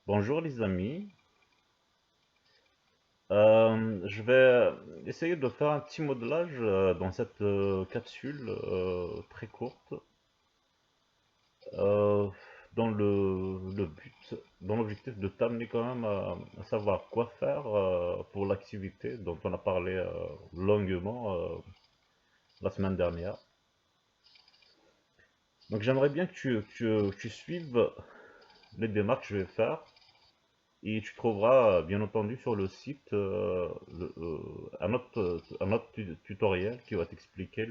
Bonjour les amis. Je vais essayer de faire un petit modelage dans cette capsule très courte euh, dans dans l'objectif de t'amener quand même à savoir quoi faire pour l'activité dont on a parlé longuement la semaine dernière. Donc j'aimerais bien que tu suives les démarches que je vais faire. Et tu trouveras bien entendu sur le site un autre tutoriel qui va t'expliquer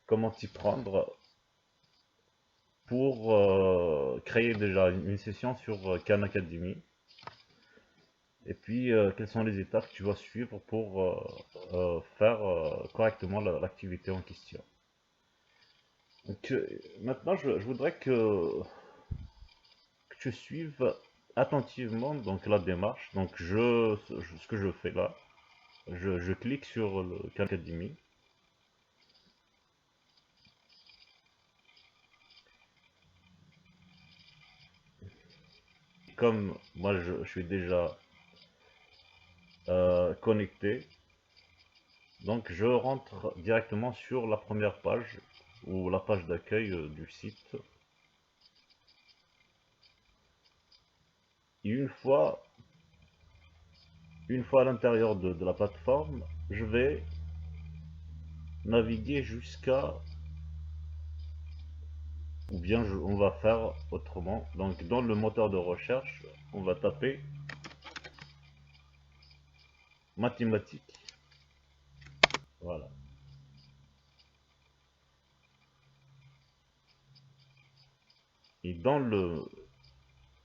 comment t'y prendre pour créer déjà une session sur Khan Academy. Et puis quelles sont les étapes que tu vas suivre pour faire correctement l'activité en question. Donc, maintenant, je voudrais que tu suives attentivement donc, la démarche. Donc, ce que je fais là. Je clique sur le Khan Academy. Comme moi je suis déjà connecté, donc je rentre directement sur la première page ou la page d'accueil du site. Et une fois à l'intérieur de la plateforme, je vais naviguer jusqu'à, ou bien on va faire autrement. Donc dans le moteur de recherche, on va taper mathématiques. Voilà. Et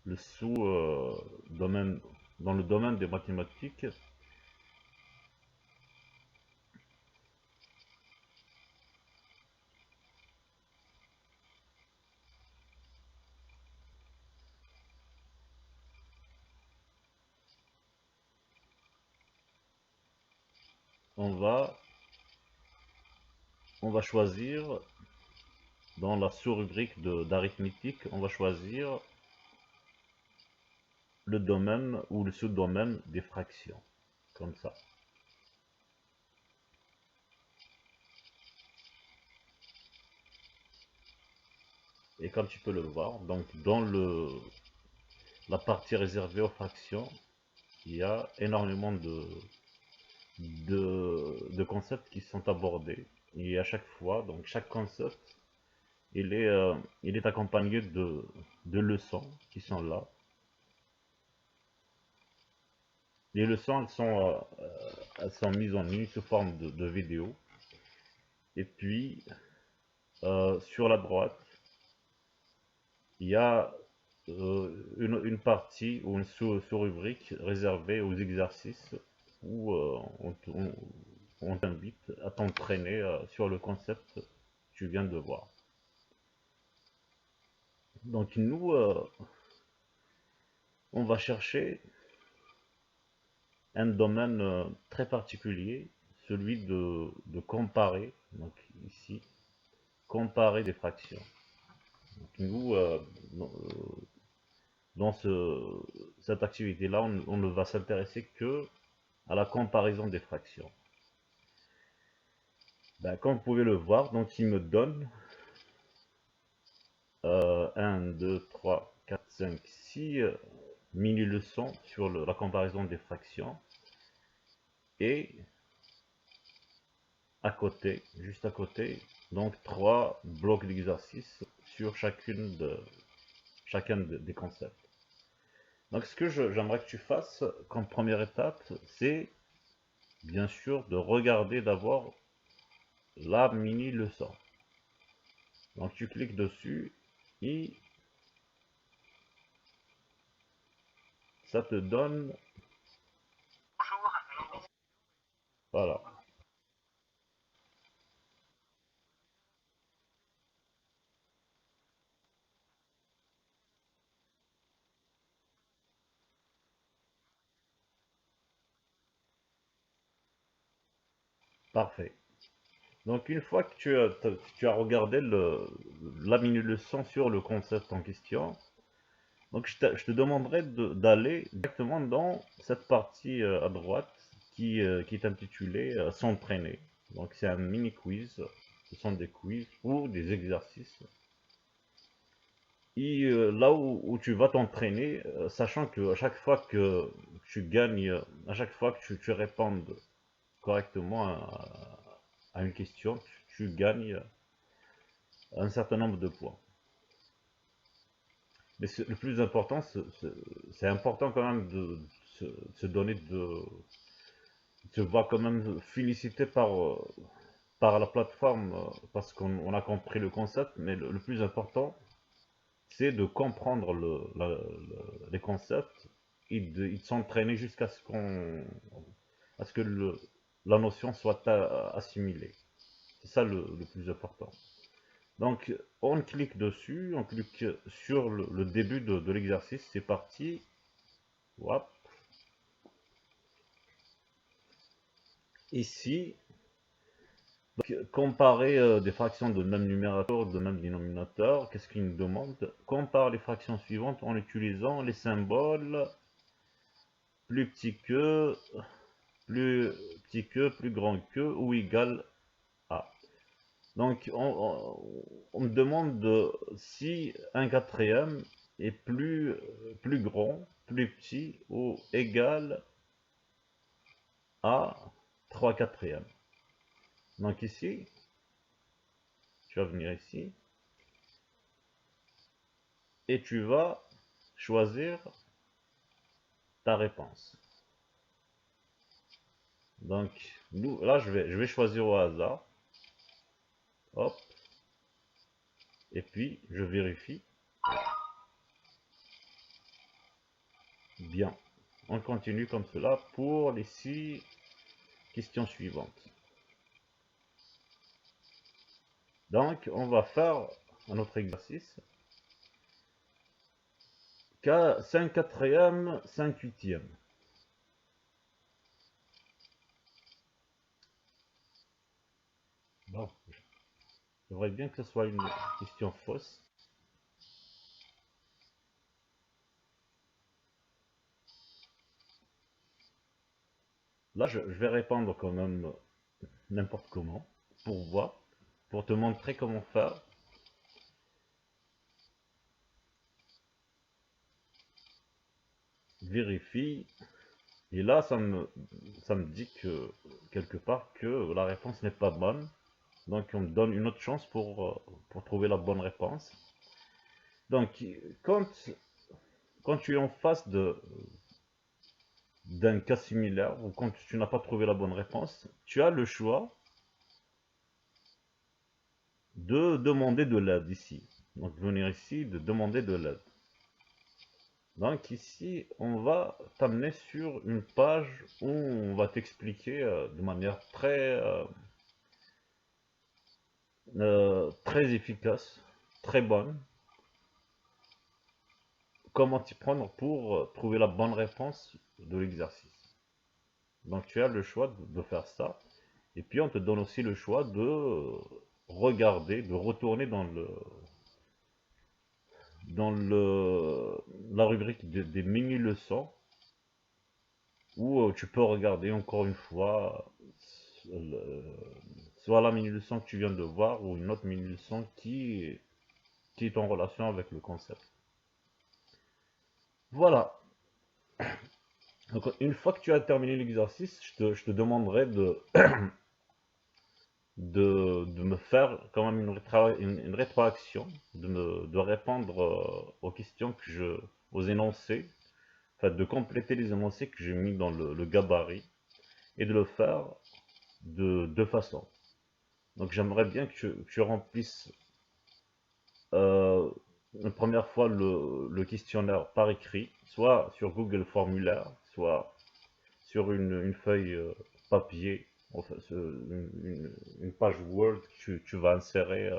le sous-domaine, dans le domaine des mathématiques, on va, on va choisir, dans la sous-rubrique d'arithmétique, on va choisir le domaine ou le sous-domaine des fractions, comme ça. Et comme tu peux le voir, donc dans la partie réservée aux fractions, il y a énormément de concepts qui sont abordés. Et à chaque fois, donc chaque concept, il est accompagné de leçons qui sont là. Les leçons, elles sont mises en ligne sous forme de vidéos. Et puis, sur la droite, il y a une partie ou une sous-rubrique réservée aux exercices où on t'invite à t'entraîner sur le concept que tu viens de voir. Donc nous, on va chercher un domaine très particulier, celui de comparer, donc ici, comparer des fractions. Donc nous, dans cette activité-là, on ne va s'intéresser que à la comparaison des fractions. Ben, comme vous pouvez le voir, donc il me donne 1, 2, 3, 4, 5, 6 mini-leçons sur la comparaison des fractions. Et à côté, juste à côté, donc 3 blocs d'exercices sur chacun des concepts. Donc ce que j'aimerais que tu fasses comme première étape, c'est bien sûr de regarder d'abord la mini-leçon. Donc tu cliques dessus et ça te donne, voilà, parfait. Donc une fois que tu as regardé la mini-leçon sur le concept en question, Donc je te demanderai d'aller directement dans cette partie à droite qui est intitulée S'entraîner. Donc c'est un mini quiz, ce sont des quiz ou des exercices. Et là où tu vas t'entraîner, sachant que à chaque fois que tu gagnes, à chaque fois que tu réponds correctement à une question, tu gagnes un certain nombre de points. Mais le plus important, c'est important quand même de se donner se voir quand même félicité par la plateforme parce qu'on a compris le concept, mais le plus important, c'est de comprendre les concepts et de s'entraîner jusqu'à à ce que la notion soit assimilée. C'est ça le plus important. Donc, on clique dessus, on clique sur le début de l'exercice, c'est parti. Hop. Ici, donc, comparer des fractions de même numérateur, de même dénominateur, qu'est-ce qu'il nous demande? Compare les fractions suivantes en utilisant les symboles plus petit que, plus grand que ou égal à. Donc, on me demande si un quatrième est plus grand, plus petit ou égal à 3 quatrièmes. Donc ici, tu vas venir ici et tu vas choisir ta réponse. Donc, là, je vais choisir au hasard. Hop. Et puis, je vérifie. Bien. On continue comme cela pour les 6 questions suivantes. Donc, on va faire un autre exercice. 5 quatrièmes, 5 huitièmes. Bon, j'aimerais bien que ce soit une question fausse. Là, je vais répondre quand même n'importe comment pour voir, pour te montrer comment faire. Vérifie. Et là, ça me dit que quelque part que la réponse n'est pas bonne. Donc, on me donne une autre chance pour trouver la bonne réponse. Donc, quand tu es en face d'un cas similaire ou quand tu n'as pas trouvé la bonne réponse, tu as le choix de demander de l'aide ici. Donc, venir ici, de demander de l'aide. Donc ici, on va t'amener sur une page où on va t'expliquer de manière très efficace, très bonne, comment t'y prendre pour trouver la bonne réponse de l'exercice. Donc tu as le choix de faire ça. Et puis on te donne aussi le choix de regarder, de retourner la rubrique des mini-leçons où tu peux regarder encore une fois soit la mini-leçon que tu viens de voir ou une autre mini-leçon qui est en relation avec le concept. Voilà. Donc, une fois que tu as terminé l'exercice, je te demanderai de me faire quand même une rétroaction, de répondre aux questions aux énoncés, enfin de compléter les énoncés que j'ai mis dans le gabarit et de le faire de deux façons. Donc j'aimerais bien que tu remplisses une première fois le questionnaire par écrit, soit sur Google Formulaire, soit sur une feuille papier, enfin, une page Word que tu vas insérer,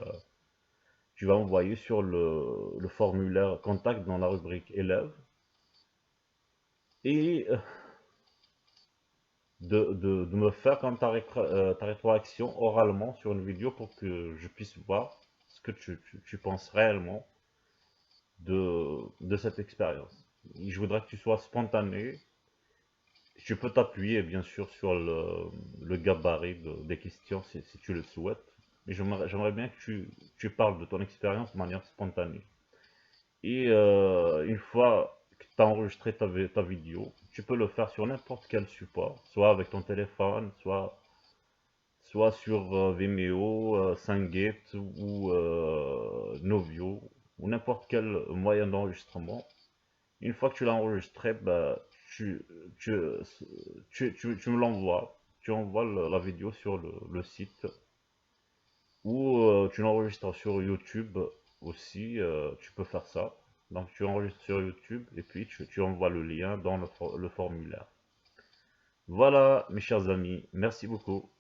tu vas envoyer sur le formulaire contact dans la rubrique élève et de me faire comme ta rétroaction oralement sur une vidéo pour que je puisse voir ce que tu penses réellement de cette expérience. Je voudrais que tu sois spontané. Tu peux t'appuyer bien sûr sur le gabarit des questions si tu le souhaites. Mais j'aimerais bien que tu parles de ton expérience de manière spontanée. Et une fois que tu as enregistré ta vidéo, tu peux le faire sur n'importe quel support, soit avec ton téléphone, soit sur Vimeo, 5gate ou Novio, ou n'importe quel moyen d'enregistrement. Une fois que tu l'as enregistré, bah, tu, tu, tu me l'envoies. Tu envoies la vidéo sur le site ou tu l'enregistres sur YouTube aussi. Tu peux faire ça. Donc tu enregistres sur YouTube et puis tu envoies le lien dans le formulaire. Voilà, mes chers amis, merci beaucoup.